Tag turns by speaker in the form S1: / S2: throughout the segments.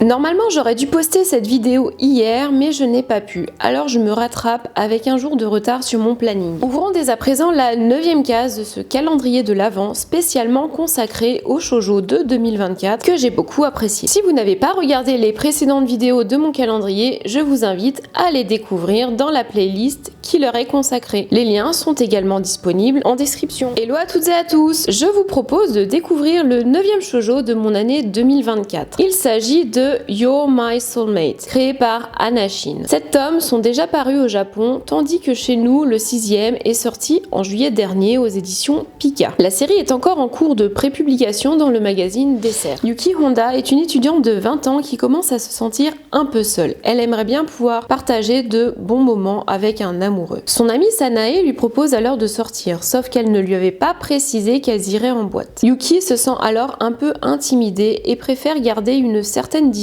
S1: Normalement j'aurais dû poster cette vidéo hier mais je n'ai pas pu, alors je me rattrape avec un jour de retard sur mon planning. Ouvrons dès à présent la 9e case de ce calendrier de l'Avent spécialement consacré au shoujo de 2024 que j'ai beaucoup apprécié. Si vous n'avez pas regardé les précédentes vidéos de mon calendrier, je vous invite à les découvrir dans la playlist qui leur est consacrée. Les liens sont également disponibles en description. Hello à toutes et à tous, je vous propose de découvrir le 9e shoujo de mon année 2024. Il s'agit de You're My Soulmate, créé par Hana Shin. 7 tomes sont déjà parus au Japon, tandis que chez nous, le 6e est sorti en juillet dernier aux éditions Pika. La série est encore en cours de prépublication dans le magazine Dessert. Yuki Honda est une étudiante de 20 ans qui commence à se sentir un peu seule. Elle aimerait bien pouvoir partager de bons moments avec un amoureux. Son amie Sanae lui propose alors de sortir, sauf qu'elle ne lui avait pas précisé qu'elles iraient en boîte. Yuki se sent alors un peu intimidée et préfère garder une certaine distance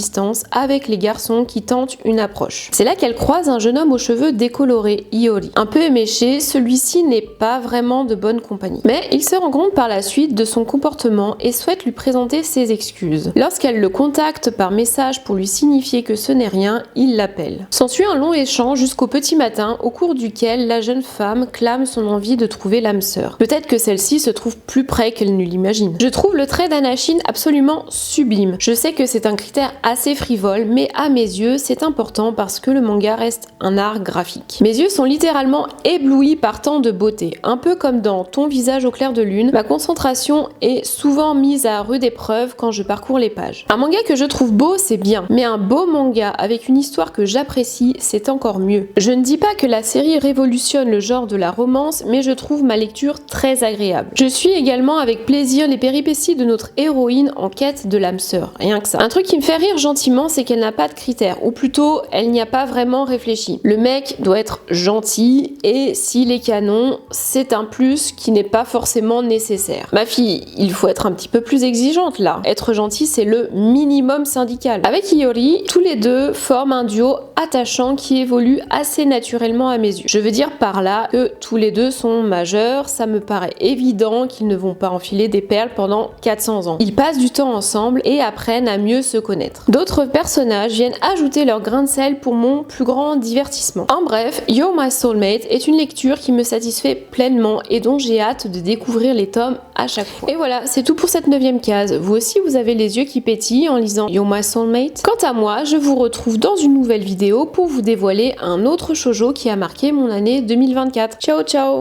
S1: avec les garçons qui tentent une approche. C'est là qu'elle croise un jeune homme aux cheveux décolorés, Iori. Un peu éméché, celui-ci n'est pas vraiment de bonne compagnie. Mais il se rend compte par la suite de son comportement et souhaite lui présenter ses excuses. Lorsqu'elle le contacte par message pour lui signifier que ce n'est rien, il l'appelle. S'ensuit un long échange jusqu'au petit matin au cours duquel la jeune femme clame son envie de trouver l'âme sœur. Peut-être que celle-ci se trouve plus près qu'elle ne l'imagine. Je trouve le trait d'Hana Shin absolument sublime. Je sais que c'est un critère assez frivole, mais à mes yeux, c'est important parce que le manga reste un art graphique. Mes yeux sont littéralement éblouis par tant de beauté. Un peu comme dans Ton visage au clair de lune, ma concentration est souvent mise à rude épreuve quand je parcours les pages. Un manga que je trouve beau, c'est bien, mais un beau manga avec une histoire que j'apprécie, c'est encore mieux. Je ne dis pas que la série révolutionne le genre de la romance, mais je trouve ma lecture très agréable. Je suis également avec plaisir les péripéties de notre héroïne en quête de l'âme sœur, rien que ça. Un truc qui me fait rire gentiment, c'est qu'elle n'a pas de critères, ou plutôt, elle n'y a pas vraiment réfléchi. Le mec doit être gentil, et s'il est canon, c'est un plus qui n'est pas forcément nécessaire. Ma fille, il faut être un petit peu plus exigeante là. Être gentil, c'est le minimum syndical. Avec Iori, tous les deux forment un duo attachant qui évolue assez naturellement à mes yeux. Je veux dire par là que tous les deux sont majeurs, ça me paraît évident qu'ils ne vont pas enfiler des perles pendant 400 ans. Ils passent du temps ensemble et apprennent à mieux se connaître. D'autres personnages viennent ajouter leur grain de sel pour mon plus grand divertissement. En bref, You're My Soulmate est une lecture qui me satisfait pleinement et dont j'ai hâte de découvrir les tomes à chaque fois. Et voilà, c'est tout pour cette 9e case. Vous aussi, vous avez les yeux qui pétillent en lisant You're My Soulmate. Quant à moi, je vous retrouve dans une nouvelle vidéo pour vous dévoiler un autre shoujo qui a marqué mon année 2024. Ciao ciao!